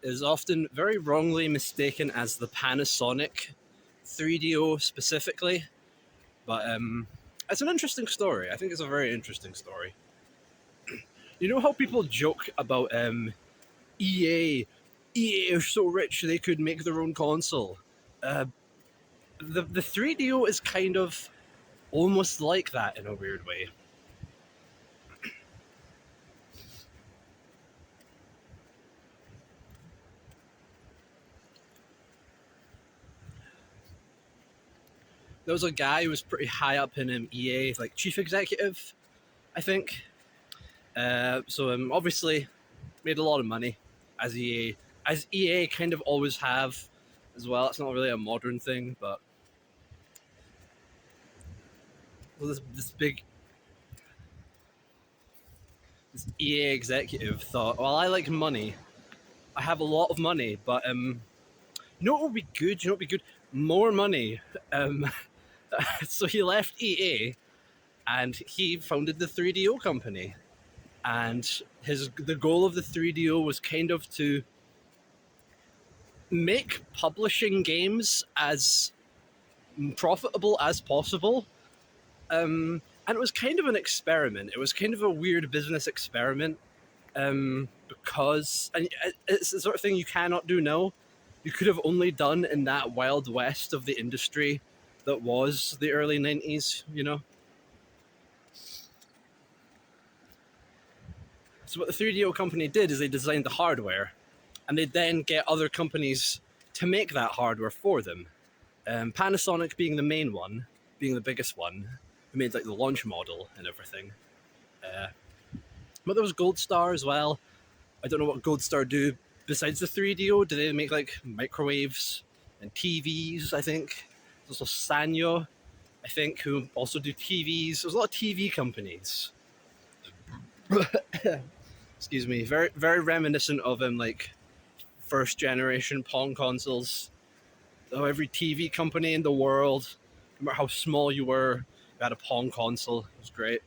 is often very wrongly mistaken as the Panasonic 3DO specifically, but it's an interesting story. I think it's a very interesting story. You know how people joke about EA? EA are so rich they could make their own console. Uh, the 3DO is kind of almost like that in a weird way. There was a guy who was pretty high up in EA, like chief executive, I think. So obviously made a lot of money as EA kind of always have as well. It's not really a modern thing, but well, this EA executive thought, well, I like money. I have a lot of money, but you know what would be good? You know what would be good? More money. Um, so he left EA and he founded the 3DO company. And the goal of the 3DO was kind of to make publishing games as profitable as possible. And it was kind of an experiment. It was kind of a weird business experiment because and it's the sort of thing you cannot do now. You could have only done in that wild west of the industry that was the early 90s, you know? So what the 3DO company did is they designed the hardware and they'd then get other companies to make that hardware for them. Panasonic being the main one, being the biggest one, who made like the launch model and everything. But there was Gold Star as well. I don't know what Gold Star do besides the 3DO. Do they make like microwaves and TVs, I think? There's also Sanyo, I think, who also do TVs. There's a lot of TV companies. Excuse me. Very, very reminiscent of like first generation Pong consoles. So every TV company in the world, no matter how small you were, you had a Pong console. It was great.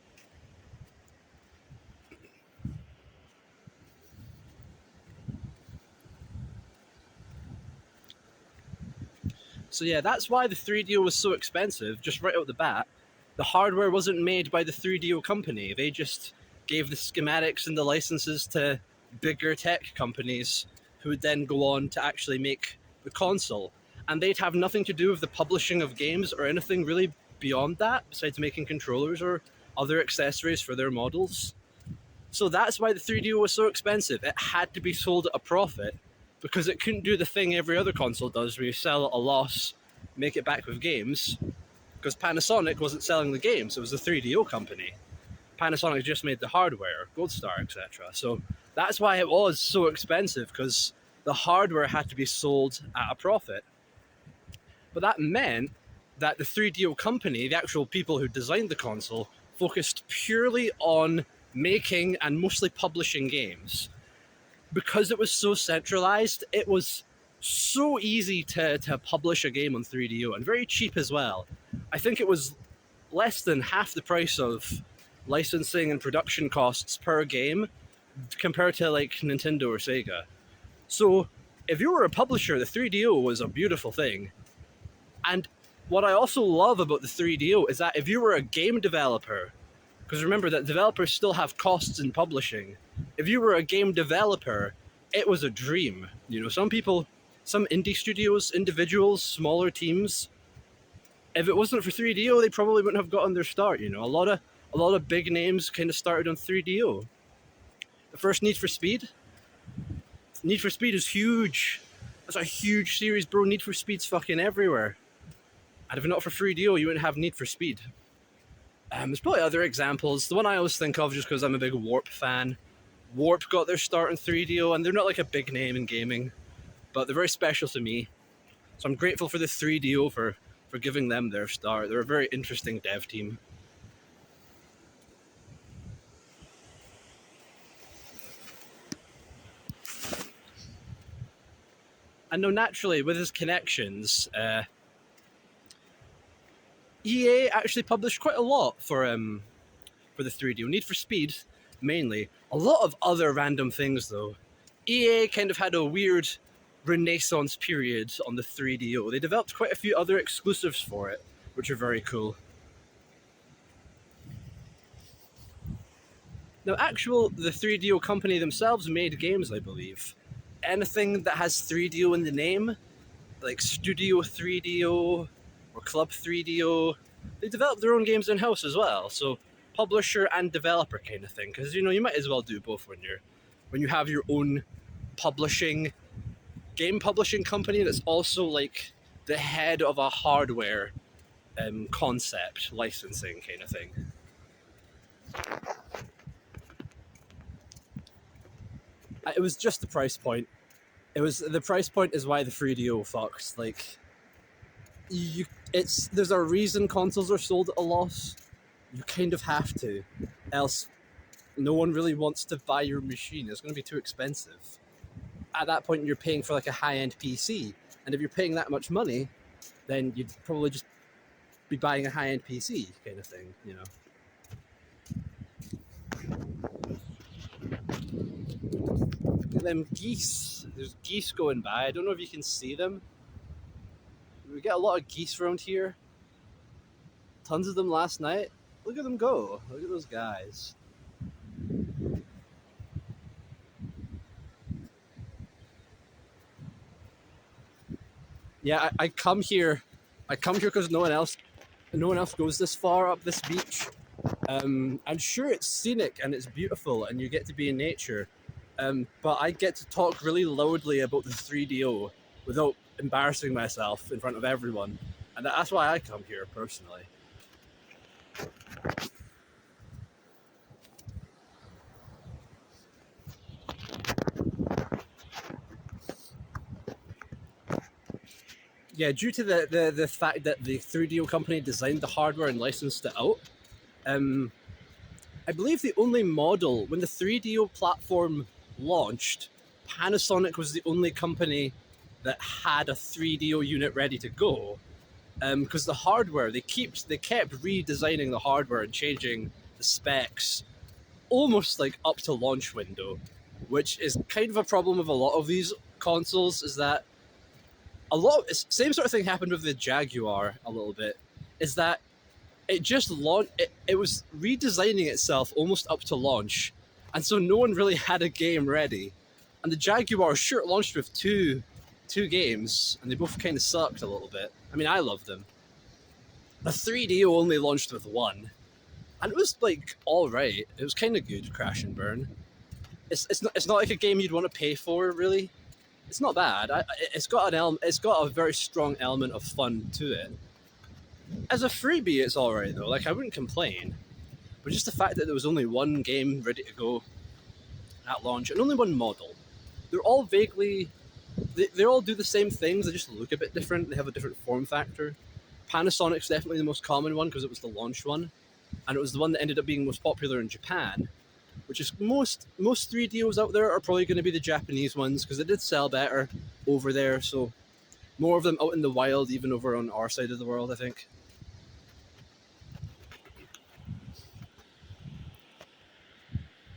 So yeah, that's why the 3DO was so expensive, just right out the bat. The hardware wasn't made by the 3DO company. They just gave the schematics and the licenses to bigger tech companies who would then go on to actually make the console. And they'd have nothing to do with the publishing of games or anything really beyond that, besides making controllers or other accessories for their models. So that's why the 3DO was so expensive. It had to be sold at a profit because it couldn't do the thing every other console does where you sell at a loss, make it back with games. Because Panasonic wasn't selling the games, it was the 3DO company. Panasonic just made the hardware, Gold Star, etc. So that's why it was so expensive, because the hardware had to be sold at a profit. But that meant that the 3DO company, the actual people who designed the console, focused purely on making and mostly publishing games. Because it was so centralized, it was so easy to publish a game on 3DO and very cheap as well. I think it was less than half the price of licensing and production costs per game compared to like Nintendo or Sega. So if you were a publisher, the 3DO was a beautiful thing. And what I also love about the 3DO is that if you were a game developer, because remember that developers still have costs in publishing, if you were a game developer, it was a dream. You know, some people, some indie studios, individuals, smaller teams, if it wasn't for 3DO, they probably wouldn't have gotten their start. You know, a lot of big names kind of started on 3DO. The first Need for Speed is huge. That's a huge series, bro. Need for Speed's fucking everywhere. And if not for 3DO, you wouldn't have Need for Speed. There's probably other examples. The one I always think of, just because I'm a big Warp fan, Warp got their start in 3DO, and they're not like a big name in gaming, but they're very special to me. So I'm grateful for the 3DO for giving them their start. They're a very interesting dev team. And now, naturally, with his connections, EA actually published quite a lot for the 3DO. Need for Speed, mainly. A lot of other random things, though. EA kind of had a weird renaissance period on the 3DO. They developed quite a few other exclusives for it, which are very cool. Now, the 3DO company themselves made games, I believe. Anything that has 3DO in the name, like Studio 3DO or Club 3DO, they develop their own games in-house as well. So publisher and developer kind of thing, because you might as well do both when you have your own game publishing company that's also like the head of a hardware concept licensing kind of thing. It was just the price point. The price point is why the 3DO fucks. Like, there's a reason consoles are sold at a loss. You kind of have to, else no one really wants to buy your machine. It's going to be too expensive. At that point, you're paying for like a high-end PC, and if you're paying that much money, then you'd probably just be buying a high-end PC kind of thing, Look at them geese. There's geese going by. I don't know if you can see them. We get a lot of geese around here. Tons of them last night. Look at them go. Look at those guys. Yeah, I come here because no one else goes this far up this beach. And sure, it's scenic and it's beautiful and you get to be in nature. But I get to talk really loudly about the 3DO without embarrassing myself in front of everyone. And that's why I come here personally. Yeah, due to the fact that the 3DO company designed the hardware and licensed it out, I believe the only model, when the 3DO platform launched, Panasonic was the only company that had a 3DO unit ready to go. Because the hardware, they kept redesigning the hardware and changing the specs almost like up to launch window, which is kind of a problem with a lot of these consoles, is that same sort of thing happened with the Jaguar a little bit, is that it just launched, it was redesigning itself almost up to launch, and so no one really had a game ready. And the Jaguar sure launched with two games, and they both kind of sucked a little bit. I mean, I loved them. The 3DO only launched with one, and it was like all right. It was kind of good, Crash and Burn. It's not like a game you'd want to pay for, really. It's not bad. It's got a very strong element of fun to it. As a freebie, it's all right though. Like, I wouldn't complain. But just the fact that there was only one game ready to go at launch and only one model, they're all vaguely. They all do the same things. They just look a bit different. They have a different form factor. Panasonic's definitely the most common one because it was the launch one, and it was the one that ended up being most popular in Japan. Which is most 3DOs out there are probably going to be the Japanese ones because they did sell better over there. So more of them out in the wild, even over on our side of the world, I think.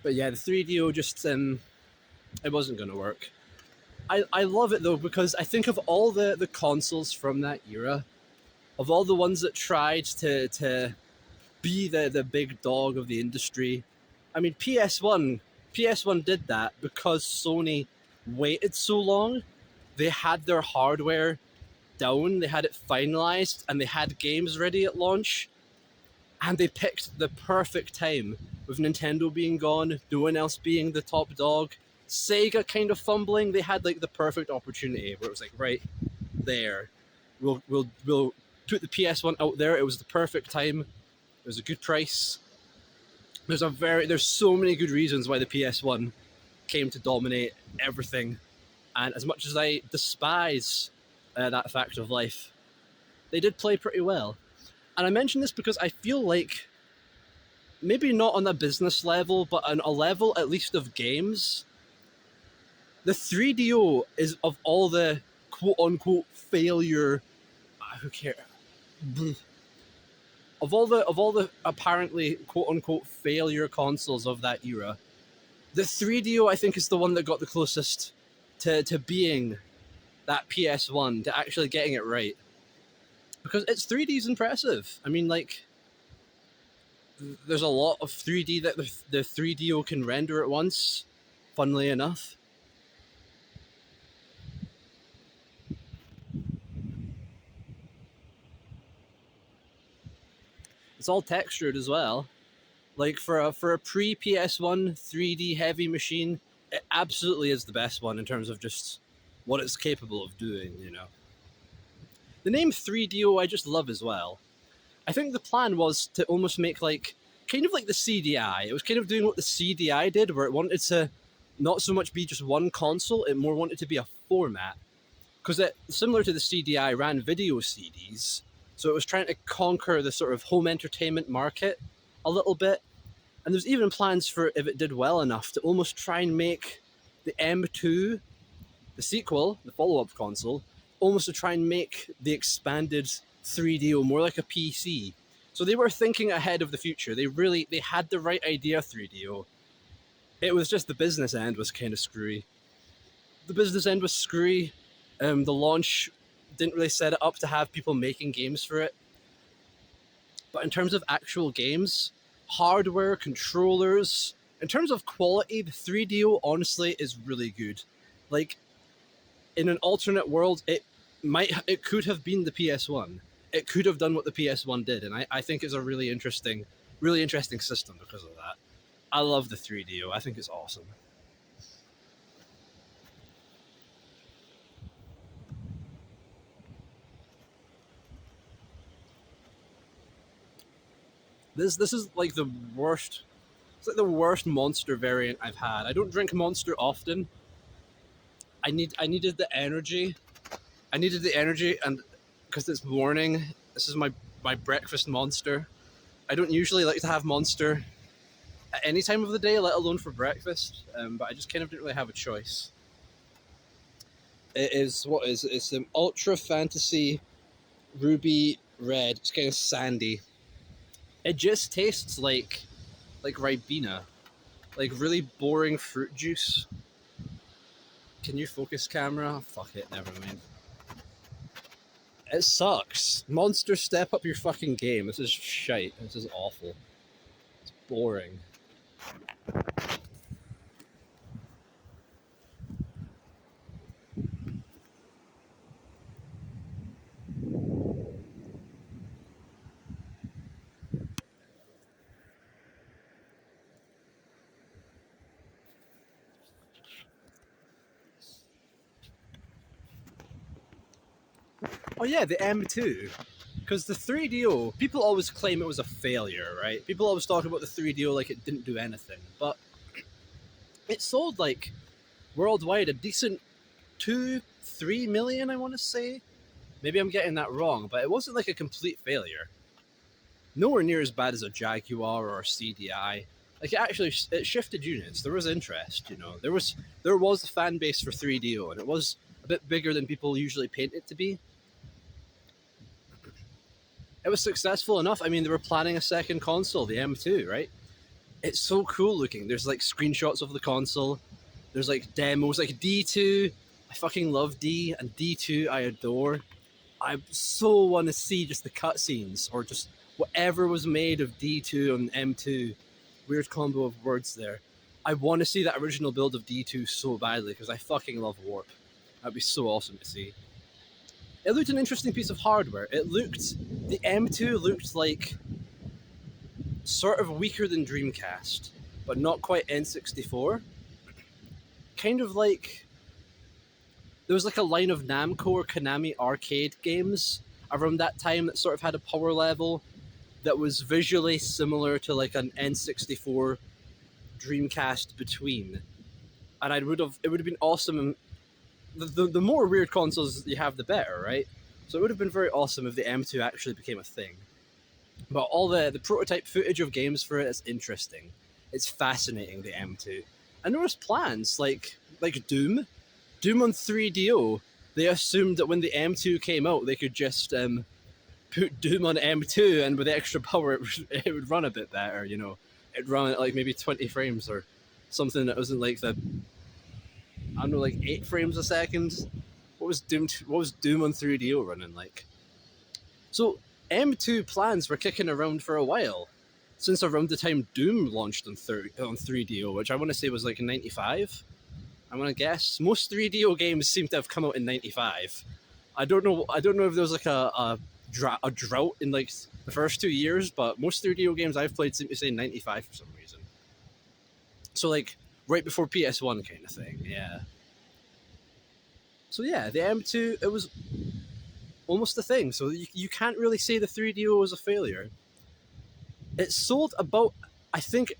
But yeah, the 3DO just it wasn't going to work. I love it though because I think of all the consoles from that era, of all the ones that tried to be the big dog of the industry. I mean, PS1 did that because Sony waited so long. They had their hardware down, they had it finalized, and they had games ready at launch. And they picked the perfect time, with Nintendo being gone, no one else being the top dog, Sega kind of fumbling. They had like the perfect opportunity where it was like, right there, we'll put the PS1 out there. It was the perfect time. It was a good price. There's so many good reasons why the PS1 came to dominate everything, and as much as I despise that fact of life, they did play pretty well. And I mention this because I feel like, maybe not on a business level, but on a level at least of games, the 3DO is, of all the quote-unquote failure, who cares? Of all the apparently quote unquote failure consoles of that era, The 3DO, I think, is the one that got the closest to being that PS1, to actually getting it right. Because its 3D is impressive. I mean, like, there's a lot of 3D that the 3DO can render at once, funnily enough. It's all textured as well. Like for a pre PS1 3D heavy machine, it absolutely is the best one in terms of just what it's capable of doing, you know. The name 3DO I just love as well. I think the plan was to almost make like kind of like the CDI. It was kind of doing what the CDI did, where it wanted to not so much be just one console, it more wanted to be a format. Because it, similar to the CDI, ran video CDs, so it was trying to conquer the sort of home entertainment market a little bit. And there's even plans for, if it did well enough, to almost try and make the M2, the sequel, the follow-up console, almost to try and make the expanded 3DO more like a PC. So they were thinking ahead of the future. They had the right idea, 3DO. It was just the business end was kind of screwy. The business end was screwy. The launch didn't really set it up to have people making games for it. But in terms of actual games, hardware, controllers, in terms of quality, the 3DO honestly is really good. Like, in an alternate world, it could have been the PS1. It could have done what the PS1 did, and I think it's a really interesting system because of that. I love the 3DO. I think it's awesome. This is like the worst. It's like the worst Monster variant I've had. I don't drink Monster often. I needed the energy. I needed the energy, and because it's morning, this is my breakfast Monster. I don't usually like to have Monster at any time of the day, let alone for breakfast. But I just kind of didn't really have a choice. It is what is it? It's an Ultra Fantasy Ruby Red. It's kind of sandy. It just tastes like Ribena, like really boring fruit juice. Can you focus camera? Fuck it, never mind. It sucks. Monster, step up your fucking game. This is shite. This is awful. It's boring. Oh yeah, the M2. Because the 3DO, people always claim it was a failure, right? People always talk about the 3DO like it didn't do anything. But it sold like worldwide a decent 2-3 million, I want to say. Maybe I'm getting that wrong, but it wasn't like a complete failure. Nowhere near as bad as a Jaguar or a CDI. Like it shifted units. There was interest, you know. There was a fan base for 3DO, and it was a bit bigger than people usually paint it to be. It was successful enough. I mean, they were planning a second console, the M2, right? It's so cool looking. There's like screenshots of the console. There's like demos, like D2. I fucking love D, and D2 I adore. I so want to see just the cutscenes or just whatever was made of D2 and M2. Weird combo of words there. I want to see that original build of D2 so badly because I fucking love Warp. That'd be so awesome to see. It looked an interesting piece of hardware. The M2 looked like sort of weaker than Dreamcast, but not quite N64. Kind of like there was like a line of Namco or Konami arcade games around that time that sort of had a power level that was visually similar to like an N64 Dreamcast between. And it would have been awesome. The more weird consoles you have, the better, right? So it would have been very awesome if the M2 actually became a thing. But all the prototype footage of games for it is interesting. It's fascinating, the M2. And there was plans like Doom on 3DO. They assumed that when the M2 came out, they could just put Doom on M2, and with the extra power, it would run a bit better. You know, it'd run at like maybe 20 frames or something that wasn't like the, I don't know, like 8 frames a second. What was Doom on 3DO running like? So M2 plans were kicking around for a while, since around the time Doom launched on 3DO, which I want to say was like in '95. I'm gonna guess most 3DO games seem to have come out in '95. I don't know. I don't know if there was like a drought in like the first 2 years, but most 3DO games I've played seem to say '95 for some reason. So like right before PS1 kind of thing. Yeah. So yeah, the M2, it was almost a thing. So you can't really say the 3DO was a failure. It sold about, I think,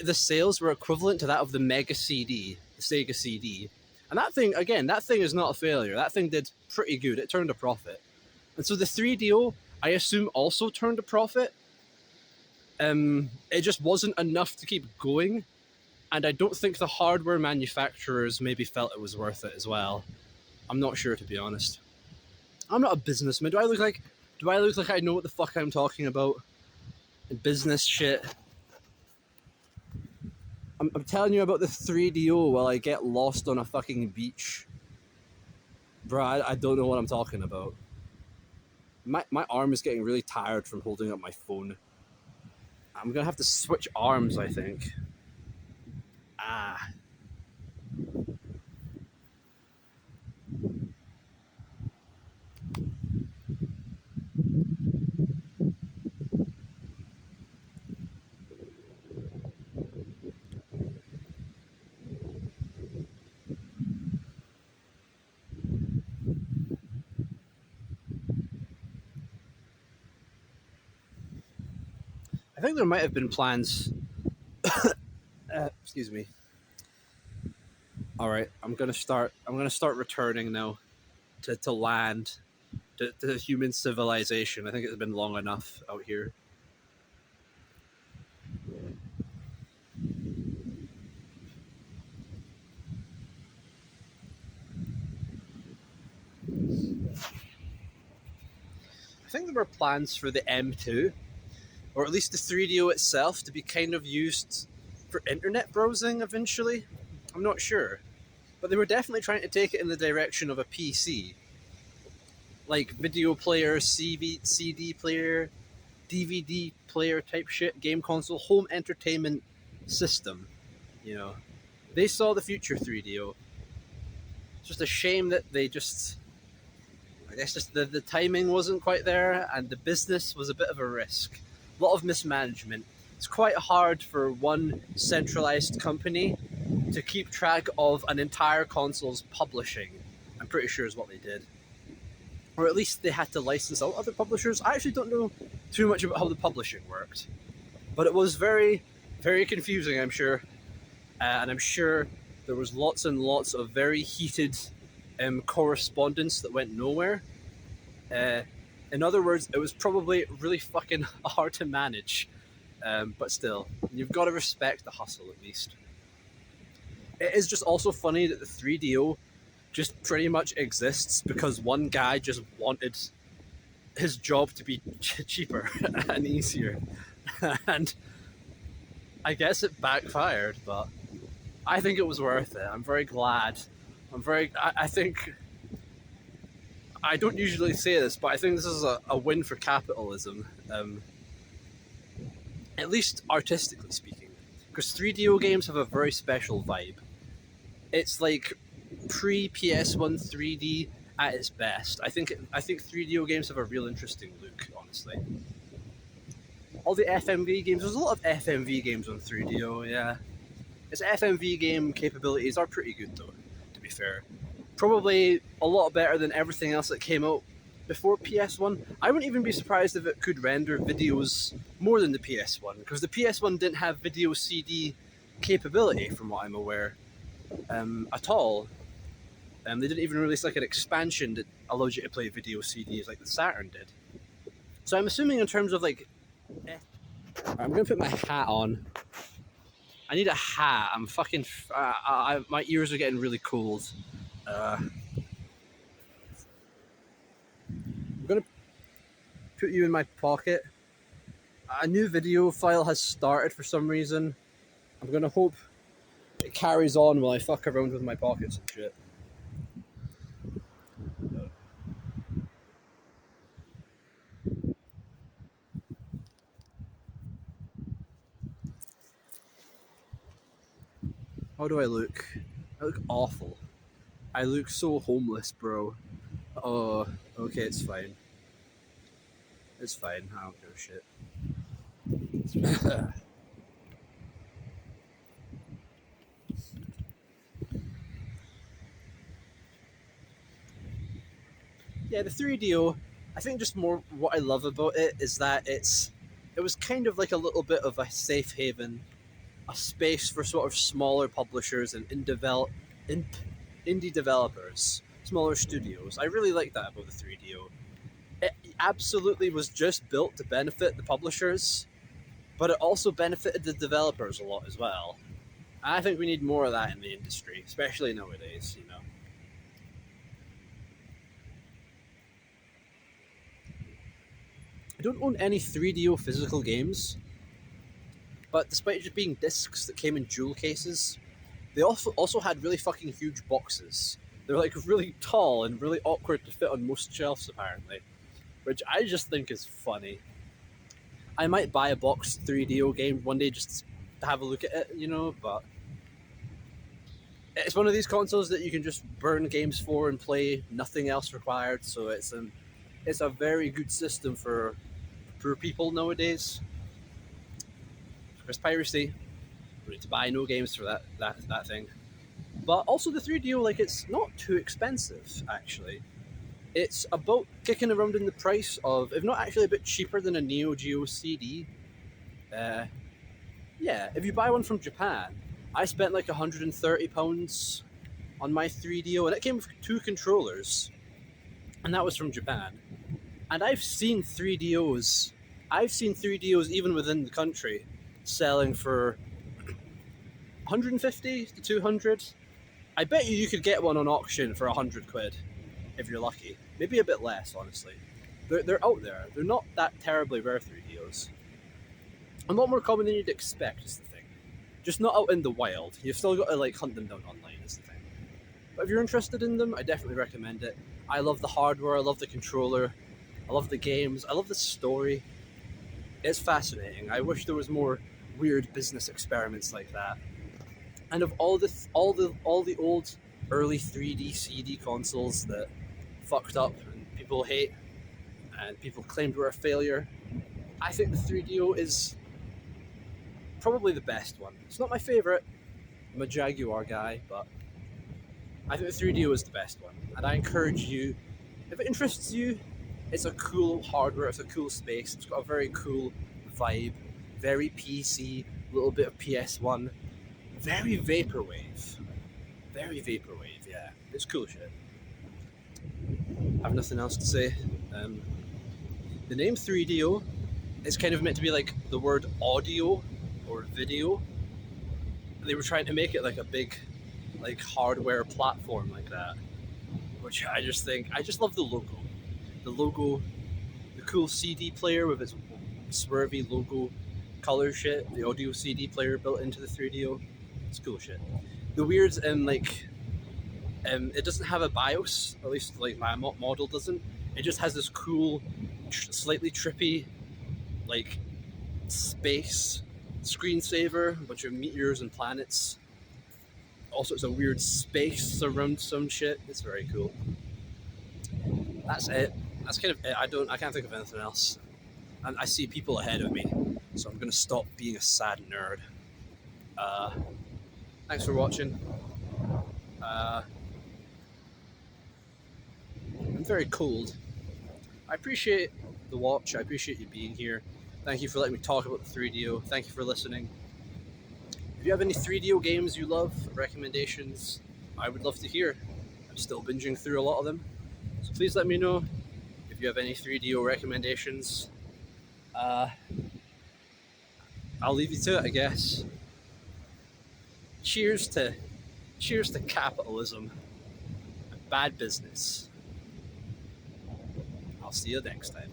the sales were equivalent to that of the Mega CD, the Sega CD. And that thing, again, that thing is not a failure. That thing did pretty good. It turned a profit. And so the 3DO, I assume, also turned a profit. It just wasn't enough to keep going. And I don't think the hardware manufacturers maybe felt it was worth it as well. I'm not sure, to be honest. I'm not a businessman. Do I look like I know what the fuck I'm talking about? Business shit. I'm telling you about the 3DO while I get lost on a fucking beach. Bruh, I don't know what I'm talking about. My arm is getting really tired from holding up my phone. I'm gonna have to switch arms, I think. Ah. I think there might have been plans. Excuse me. All right, I'm gonna start. I'm gonna start returning now to land, to human civilization. I think it's been long enough out here. I think there were plans for the M2, or at least the 3DO itself, to be kind of used for internet browsing eventually. I'm not sure, but they were definitely trying to take it in the direction of a PC, like video player, CD player, DVD player type shit, game console, home entertainment system. You know, they saw the future 3DO. It's just a shame that they just, I guess, just the timing wasn't quite there, and the business was a bit of a risk. A lot of mismanagement. It's quite hard for one centralized company to keep track of an entire console's publishing. I'm pretty sure is what they did. Or at least they had to license out other publishers. I actually don't know too much about how the publishing worked. But it was very, very confusing, I'm sure. And I'm sure there was lots and lots of very heated correspondence that went nowhere. Uh, in other words, it was probably really fucking hard to manage. But still, you've got to respect the hustle at least. It is just also funny that the 3DO just pretty much exists because one guy just wanted his job to be cheaper and easier. And I guess it backfired, but I think it was worth it. I'm very glad. I think, I don't usually say this, but I think this is a win for capitalism. At least artistically speaking. Because 3DO games have a very special vibe. It's like pre PS1 3D at its best. I think 3DO games have a real interesting look, honestly. All the FMV games, there's a lot of FMV games on 3DO, yeah. Its FMV game capabilities are pretty good though, to be fair. Probably a lot better than everything else that came out before PS1. I wouldn't even be surprised if it could render videos more than the PS1, because the PS1 didn't have video CD capability, from what I'm aware, at all. They didn't even release like an expansion that allowed you to play video CDs like the Saturn did. So I'm assuming in terms of like, I'm gonna put my hat on. I need a hat. I'm fucking. My ears are getting really cold. I'm gonna put you in my pocket. A new video file has started for some reason. I'm gonna hope it carries on while I fuck around with my pockets and shit. How do I look? I look awful. I look so homeless, bro. Oh, okay, it's fine. It's fine. I don't give a shit. Yeah, the 3DO. I think just more what I love about it is that it was kind of like a little bit of a safe haven, a space for sort of smaller publishers and in, indie developers, smaller studios. I really like that about the 3DO. It absolutely was just built to benefit the publishers, but it also benefited the developers a lot as well. And I think we need more of that in the industry, especially nowadays. You know, I don't own any 3DO physical games, but despite it just being discs that came in jewel cases, they also had really fucking huge boxes. They're like really tall and really awkward to fit on most shelves apparently, which I just think is funny. I might buy a box 3DO game one day just to have a look at it, you know, but it's one of these consoles that you can just burn games for and play, nothing else required. So it's a very good system for poor people nowadays. There's piracy. We need to buy no games for that thing. But also the 3DO, like it's not too expensive actually. It's about kicking around in the price of, if not actually a bit cheaper than a Neo Geo CD. Uh, yeah, if you buy one from Japan, I spent like £130 on my 3DO, and it came with two controllers, and that was from Japan. And I've seen 3DOs even within the country selling for 150 to 200. I bet you could get one on auction for 100 quid if you're lucky. Maybe a bit less, honestly. They're out there. They're not that terribly rare 3DOs. A lot more common than you'd expect is the thing. Just not out in the wild. You've still got to like hunt them down online is the thing. But if you're interested in them, I definitely recommend it. I love the hardware, I love the controller, I love the games, I love the story. It's fascinating. I wish there was more weird business experiments like that. And of all the old early 3D CD consoles that fucked up and people hate and people claimed were a failure, I think the 3DO is probably the best one. It's not my favorite. I'm a Jaguar guy, but I think the 3DO is the best one. And I encourage you, if it interests you, it's a cool hardware, it's a cool space, it's got a very cool vibe, very PC, a little bit of PS1, very vaporwave. Very vaporwave, yeah. It's cool shit. I have nothing else to say. The name 3DO is kind of meant to be like the word audio or video. They were trying to make it like a big like hardware platform like that. Which I just love the logo. The logo, the cool CD player with its swervy logo color shit, the audio CD player built into the 3DO. It's cool shit. The weird it doesn't have a BIOS, at least like my model doesn't. It just has this cool, slightly trippy, like space screensaver, a bunch of meteors and planets. Also, it's a weird space around some shit. It's very cool. That's it. That's kind of it. I can't think of anything else. And I see people ahead of me, so I'm gonna stop being a sad nerd. Uh, Thanks for watching. Uh, I'm very cold. I appreciate the watch. I appreciate you being here. Thank you for letting me talk about the 3DO. Thank you for listening. If you have any 3DO games you love, recommendations, I would love to hear. I'm still binging through a lot of them. So please let me know if you have any 3DO recommendations. I'll leave you to it, I guess. Cheers to capitalism and bad business. I'll see you next time.